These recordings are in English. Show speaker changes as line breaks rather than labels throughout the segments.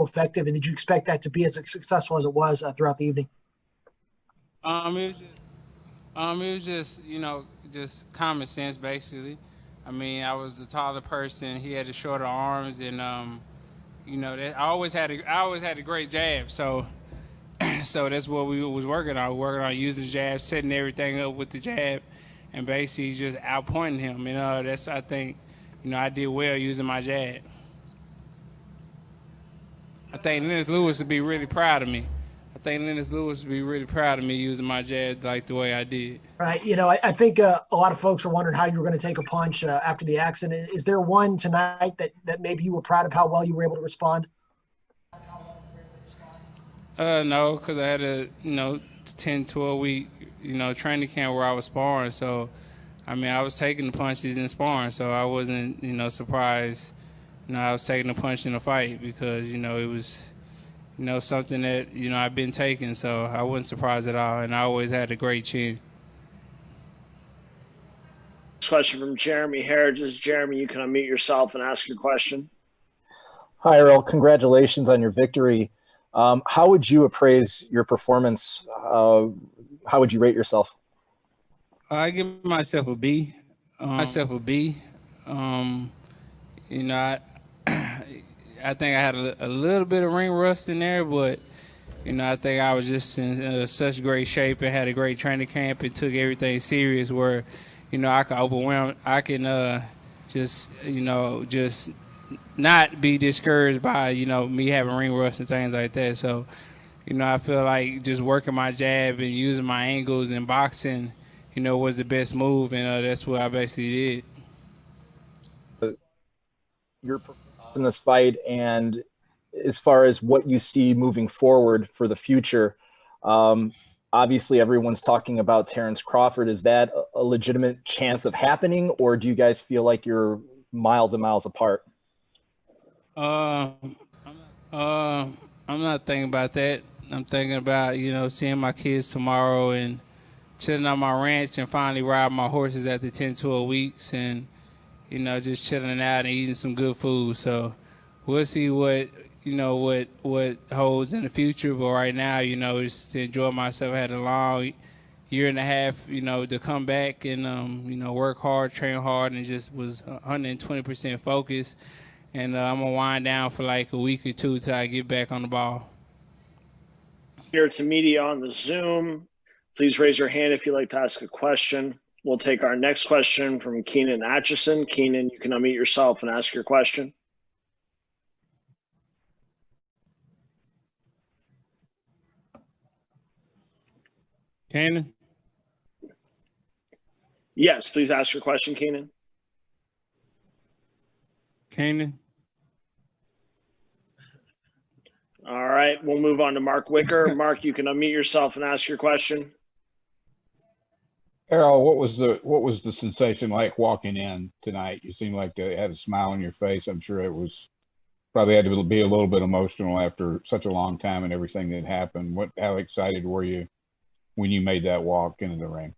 still effective? And did you expect that to be as successful as it was throughout the evening?
It was just just common sense basically. I mean, I was the taller person. He had the shorter arms, and that I always had a great jab. So so that's what we was working on. Working on using the jab, setting everything up with the jab, and basically just outpointing him. That's I think I did well using my jab. I think Lennox Lewis would be really proud of me. I think Lennox Lewis would be really proud of me using my jab like the way I did.
Right. I think a lot of folks are wondering how you were going to take a punch after the accident. Is there one tonight that maybe you were proud of how well you were able to respond?
No, because I had a 10, 12 week training camp where I was sparring. So, I mean, I was taking the punches in sparring, so I wasn't surprised. I was taking the punch in the fight because it was something that I've been taking, so I wasn't surprised at all, and I always had a great chin.
Next question from Jeremy Harridges. Jeremy, you can unmute yourself and ask your question.
Hi, Errol. Congratulations on your victory. How would you appraise your performance? How would you rate yourself?
I give myself a B. I think I had a little bit of ring rust in there, but I think I was just in such great shape and had a great training camp and took everything serious. Where I could overwhelm. I can just not be discouraged by me having ring rust and things like that. So I feel like just working my jab and using my angles and boxing was the best move, and that's what I basically did.
Your performance in this fight, and as far as what you see moving forward for the future, obviously everyone's talking about Terence Crawford. Is that a legitimate chance of happening, or do you guys feel like you're miles and miles apart?
I'm not thinking about that. I'm thinking about seeing my kids tomorrow and chilling on my ranch and finally riding my horses after 10, 12 weeks and just chilling out and eating some good food. So we'll see what holds in the future. But right now, just to enjoy myself. I had a long year and a half, to come back and work hard, train hard, and just was 120% focused. And I'm gonna wind down for like a week or two till I get back on the ball.
Here to media on the Zoom. Please raise your hand if you'd like to ask a question. We'll take our next question from Keenan Atchison. Keenan, you can unmute yourself and ask your question.
Keenan?
Yes, please ask your question, Keenan.
Keenan?
All right, we'll move on to Mark Wicker. Mark, you can unmute yourself and ask your question.
Errol, what was the sensation like walking in tonight? You seemed like you had a smile on your face. I'm sure it was probably had to be a little bit emotional after such a long time and everything that happened. How excited were you when you made that walk into the ring?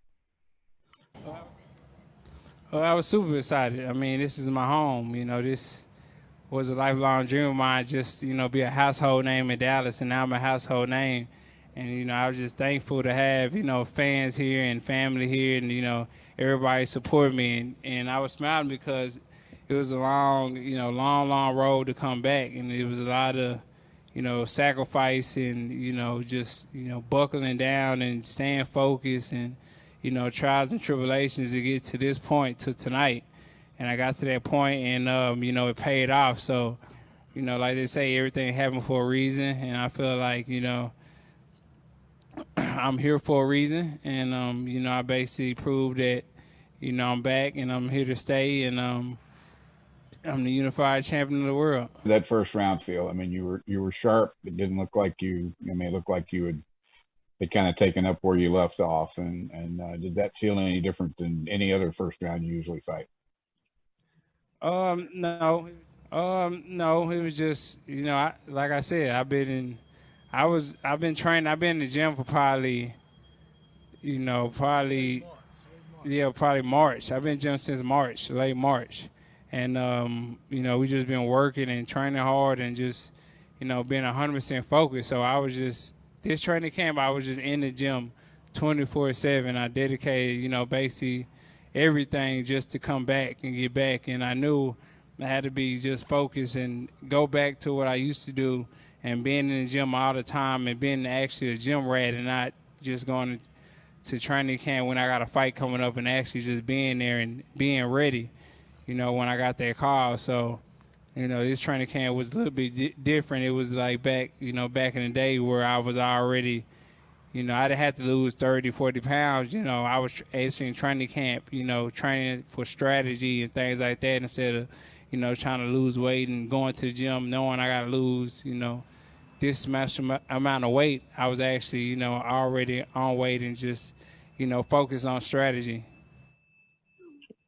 Well, I was super excited. I mean, this is my home. This was a lifelong dream of mine, just, be a household name in Dallas, and now I'm a household name. And, I was just thankful to have, fans here and family here and, everybody support me. And I was smiling because it was a long road to come back. And it was a lot of, sacrifice and, just, buckling down and staying focused and, trials and tribulations to get to this point, to tonight. And I got to that point and, it paid off. So, like they say, everything happened for a reason. And I feel like, I'm here for a reason, and I basically proved that, I'm back and I'm here to stay, and I'm the unified champion of the world.
That first round feel, I mean, you were sharp. It didn't look like it looked like you had kind of taken up where you left off, and did that feel any different than any other first round you usually fight?
No, it was just, like I said, I've been training. I've been in the gym for probably March. I've been in the gym since March, late March. And, we just been working and training hard and just, being 100% focused. So I was just, this training camp, I was just in the gym 24/7. I dedicated, basically everything just to come back and get back. And I knew I had to be just focused and go back to what I used to do and being in the gym all the time and being actually a gym rat and not just going to training camp when I got a fight coming up and actually just being there and being ready, when I got that call. So, this training camp was a little bit different. It was like back in the day where I was already, I didn't have to lose 30, 40 pounds. I was actually in training camp, training for strategy and things like that instead of, trying to lose weight and going to the gym knowing I got to lose, this much amount of weight. I was actually, already on weight and just, focused on strategy.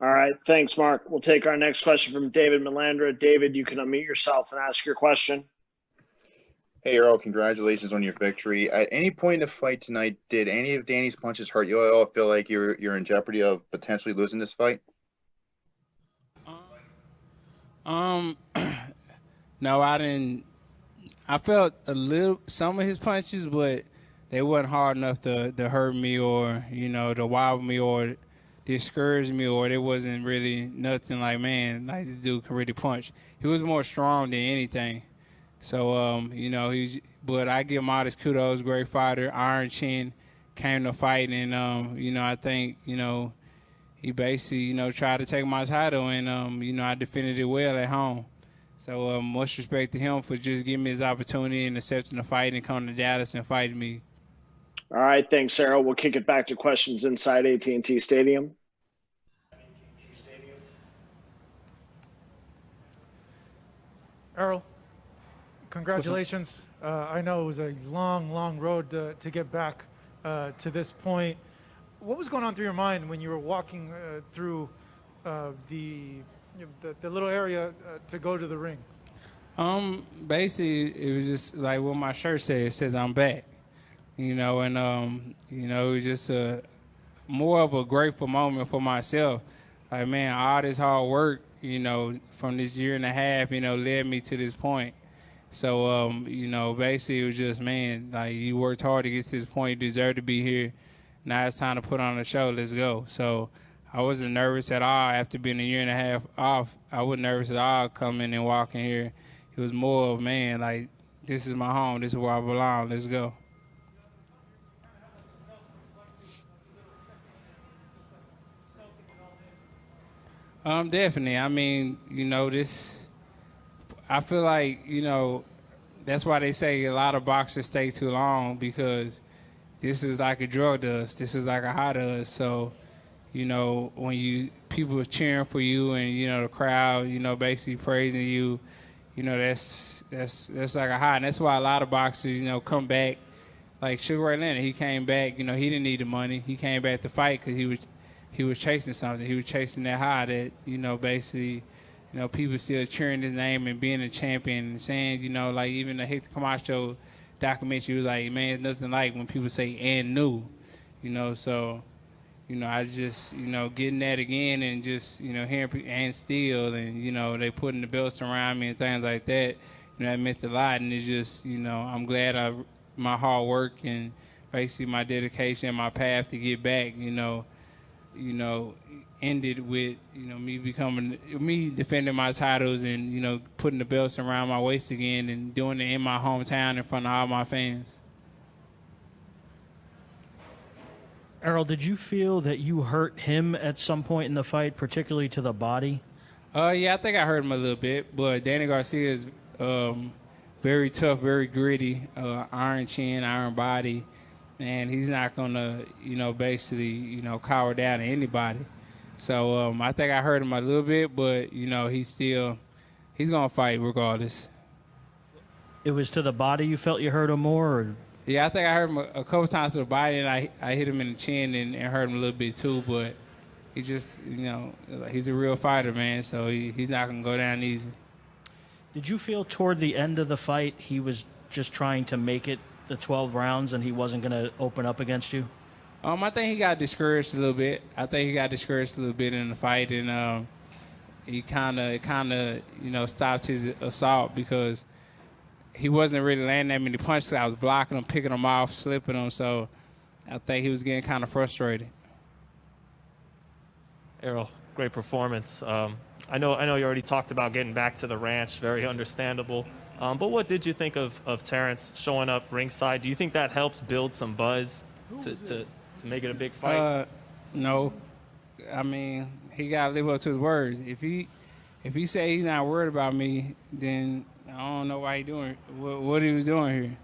All right. Thanks, Mark. We'll take our next question from David Melandra. David, you can unmute yourself and ask your question.
Hey, Errol, congratulations on your victory. At any point in the fight tonight, did any of Danny's punches hurt you at all? Feel like you're in jeopardy of potentially losing this fight?
No, I didn't. I felt some of his punches, but they wasn't hard enough to hurt me or, to wobble me or discourage me, or it wasn't really nothing like, man, like this dude can really punch. He was more strong than anything. So, but I give him all this kudos, great fighter, Iron Chin, came to fight, and, I think, he basically, tried to take my title, and, I defended it well at home. So much respect to him for just giving me his opportunity and accepting the fight and coming to Dallas and fighting me.
All right, thanks, Errol. We'll kick it back to questions inside AT&T Stadium.
Errol, congratulations. I know it was a long road to get back to this point. What was going on through your mind when you were walking through the little area to go to the ring?
Basically, it was just like what my shirt says. It says I'm back, and it was just more of a grateful moment for myself. Like, man, all this hard work, from this year and a half, led me to this point. So, basically it was just, man, like you worked hard to get to this point. You deserve to be here. Now it's time to put on a show. Let's go. So I wasn't nervous at all after being a year and a half off. I wasn't nervous at all coming and walking here. It was more of, man, like, this is my home. This is where I belong. Let's go. Definitely. I mean, I feel like, that's why they say a lot of boxers stay too long, because this is like a drug does. This is like a high does. So, when people are cheering for you and, the crowd, basically praising you, that's like a high. And that's why a lot of boxers, come back. Like Sugar Ray Leonard, he came back, he didn't need the money. He came back to fight because he was chasing something. He was chasing that high that, basically, people still cheering his name and being a champion and saying, like even the Hector Camacho documentary was like, man, it's nothing like when people say and new, so, I just, getting that again and just, hearing people and still and, they putting the belts around me and things like that, that meant a lot. And it's just, I'm glad my hard work and basically my dedication and my path to get back, ended with, me defending my titles and, putting the belts around my waist again and doing it in my hometown in front of all my fans.
Errol, did you feel that you hurt him at some point in the fight, particularly to the body?
Yeah, I think I hurt him a little bit, but Danny Garcia is very tough, very gritty, iron chin, iron body, and he's not going to, basically, cower down to anybody. So I think I hurt him a little bit, but, he's going to fight regardless.
It was to the body you felt you hurt him more? Or?
Yeah, I think I hurt him a couple times to the body, and I hit him in the chin and hurt him a little bit too, but he just, he's a real fighter, man, so he's not going to go down easy.
Did you feel toward the end of the fight he was just trying to make it the 12 rounds and he wasn't going to open up against you?
I think he got discouraged a little bit. In the fight, and he kind of, stopped his assault because he wasn't really landing that many punches. I was blocking him, picking him off, slipping him. So I think he was getting kind of frustrated.
Errol, great performance. I know you already talked about getting back to the ranch, very understandable. But what did you think of Terence showing up ringside? Do you think that helped build some buzz to make it a big fight?
No. I mean, he got to live up to his words. If he say he's not worried about me, then I don't know why he doing what he was doing here.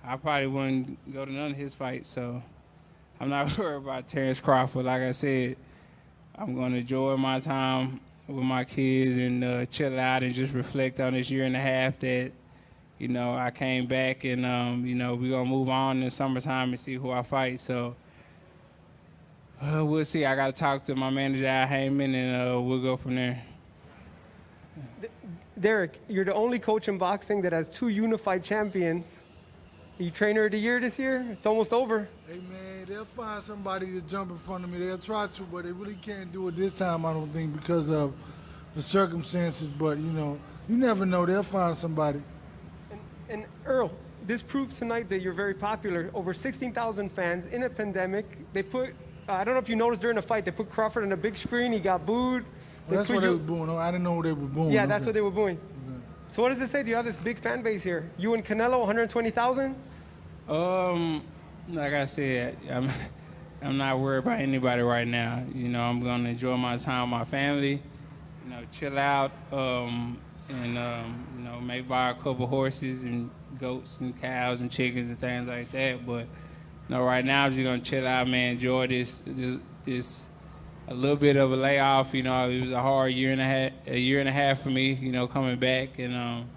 I probably wouldn't go to none of his fights, so I'm not worried about Terence Crawford. Like I said, I'm going to enjoy my time with my kids and chill out and just reflect on this year and a half that, you know, I came back and, you know, we're going to move on in the summertime and see who I fight. So we'll see. I got to talk to my manager, Al Heyman, and we'll go from there.
Derek, you're the only coach in boxing that has 2 unified champions. Are you trainer of the year this year? It's almost over.
Hey, man, they'll find somebody to jump in front of me. They'll try to, but they really can't do it this time, I don't think, because of the circumstances. But, you know, you never know. They'll find somebody.
And Errol, this proves tonight that you're very popular. Over 16,000 fans in a pandemic. They put, I don't know if you noticed during the fight, they put Crawford on a big screen. He got booed.
Well, that's what they were booing. I didn't know what they were booing.
Yeah, that's what they were booing. Okay. So what does it say? Do you have this big fan base here? You and Canelo, 120,000?
Like I said, I'm not worried about anybody right now. You know, I'm going to enjoy my time with my family, you know, chill out, and, you know, maybe buy a couple horses and goats and cows and chickens and things like that. But, you know, right now I'm just going to chill out, man, enjoy this a little bit of a layoff. You know, it was a hard year and a half for me, you know, coming back. And,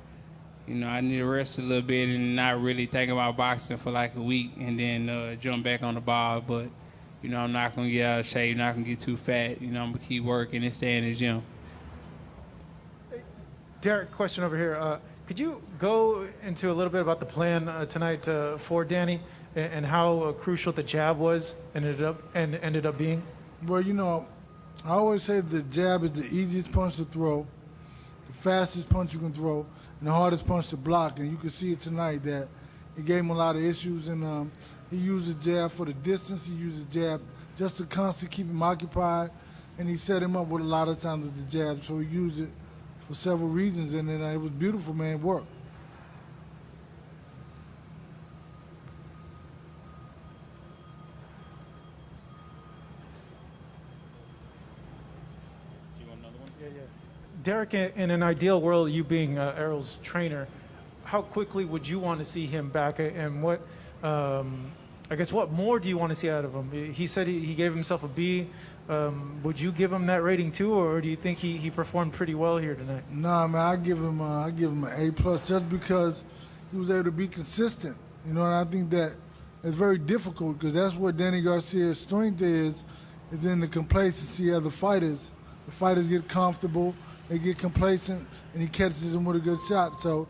you know, I need to rest a little bit and not really think about boxing for like a week and then jump back on the ball. But, you know, I'm not going to get out of shape, not going to get too fat. You know, I'm going to keep working and stay in the gym.
Derek, question over here. Could you go into a little bit about the plan tonight for Danny and how crucial the jab was and ended up being?
Well, you know, I always say the jab is the easiest punch to throw, the fastest punch you can throw, and the hardest punch to block. And you can see it tonight that it gave him a lot of issues. And he used the jab for the distance. He used the jab just to constantly keep him occupied. And he set him up with a lot of times with the jab. So he used it for several reasons. And then it was beautiful, man. It worked.
Derek, in an ideal world, you being Errol's trainer, how quickly would you want to see him back, and what, I guess, what more do you want to see out of him? He said he gave himself a B. Would you give him that rating too, or do you think he performed pretty well here tonight?
Nah, man, I give him an A+ just because he was able to be consistent. You know, and I think that it's very difficult because that's what Danny Garcia's strength is in the complacency of the fighters. The fighters get comfortable. They get complacent, and he catches them with a good shot. So,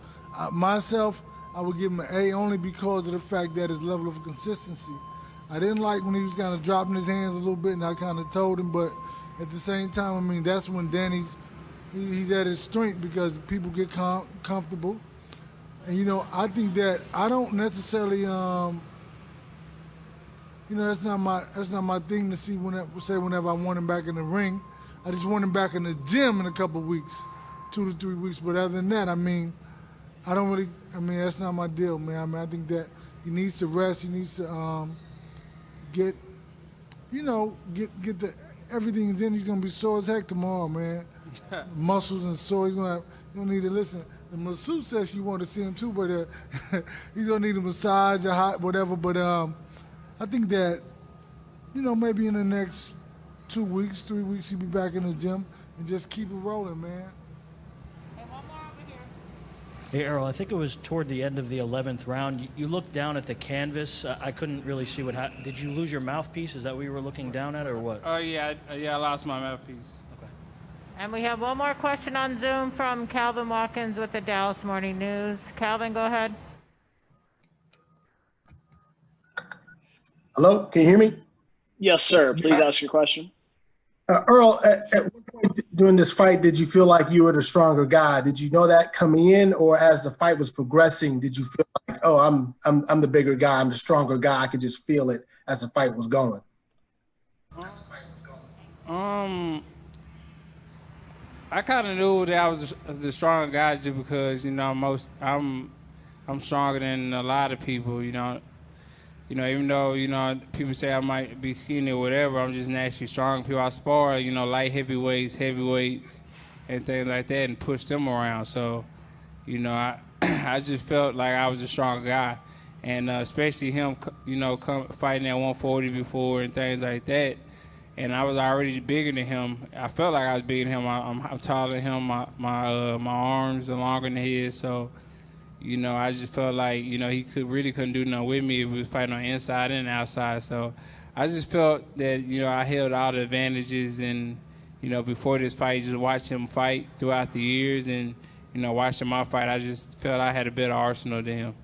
myself, I would give him an A only because of the fact that his level of consistency. I didn't like when he was kind of dropping his hands a little bit, and I kind of told him. But at the same time, I mean, that's when he's at his strength because people get comfortable. And, you know, I think that I don't necessarily, you know, that's not my thing to say whenever I want him back in the ring. I just want him back in the gym in a couple of weeks, 2 to 3 weeks. But other than that, I mean, that's not my deal, man. I mean, I think that he needs to rest. He needs to get the everything's in. He's gonna be sore as heck tomorrow, man. Muscles and sore. You don't need to listen. The masseuse says she wanted to see him too, but he's gonna need a massage or hot whatever. But I think that, you know, maybe in the next 2 weeks, 3 weeks, he'll be back in the gym and just keep it rolling, man.
And one more over here. Hey, Errol, I think it was toward the end of the 11th round. You looked down at the canvas. I couldn't really see what happened. Did you lose your mouthpiece? Is that what you were looking down at, or what?
Oh, yeah, I lost my mouthpiece.
Okay.
And we have one more question on Zoom from Calvin Watkins with the Dallas Morning News. Calvin, go ahead.
Hello, can you hear me?
Yes, sir. Please ask your question.
Earl, at what point during this fight did you feel like you were the stronger guy? Did you know that coming in, or as the fight was progressing, did you feel like, oh, I'm the bigger guy, I'm the stronger guy? I could just feel it as the fight was going.
I kind of knew that I was the stronger guy just because I'm stronger than a lot of people. Even though people say I might be skinny or whatever, I'm just naturally strong. People I spar, light heavyweights, and things like that, and push them around. So, I I just felt like I was a stronger guy, and especially him, fighting at 140 before and things like that. And I was already bigger than him. I felt like I was bigger than him. I'm taller than him. My arms are longer than his. So, I just felt like he couldn't do nothing with me if we was fighting on the inside and outside. So, I just felt that I held all the advantages. And before this fight, just watch him fight throughout the years, and watching my fight, I just felt I had a better arsenal than him.